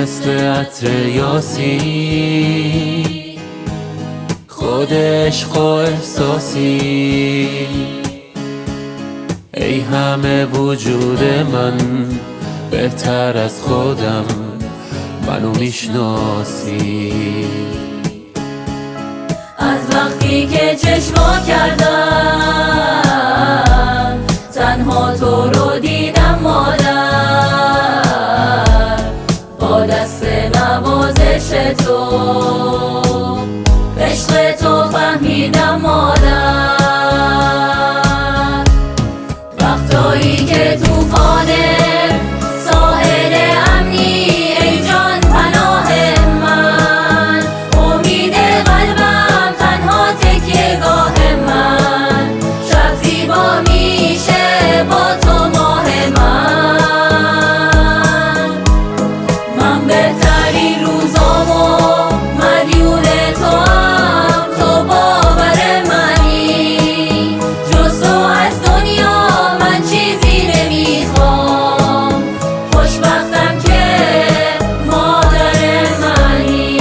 مثل عطر یاسی، خود عشق و احساسی. ای همه وجود من، بهتر از خودم منو میشناسی. از وقتی که چشم کردم تنها تو رو دیدم مادر، با دست نوازش تو عشق تو فهمیدم مادر. وقتایی که توفانه ساحل امنی ای جان پناه من، امید قلبم تنها تکیه گاه من، شب زیبا میشه با تو ماه من بهترین روزامو مدیون تو هم، تو باور منی، جز تو از دنیا من چیزی نمیخوام، خوشبختم که مادر منی.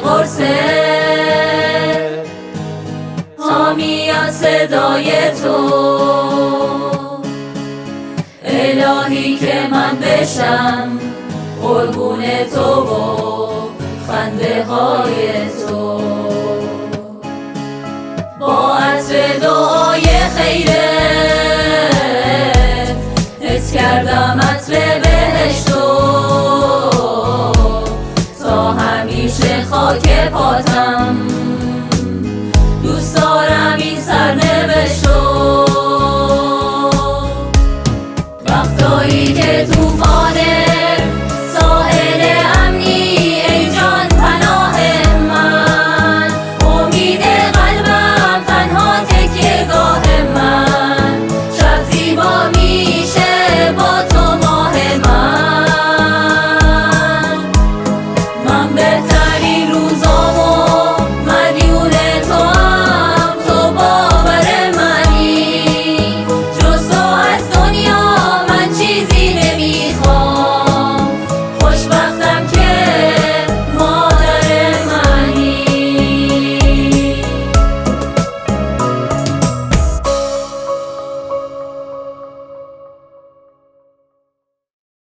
قرصه تا میاد صدای تو، الهی که من بشم قربون تو و خنده های تو، با عطر دعای خیره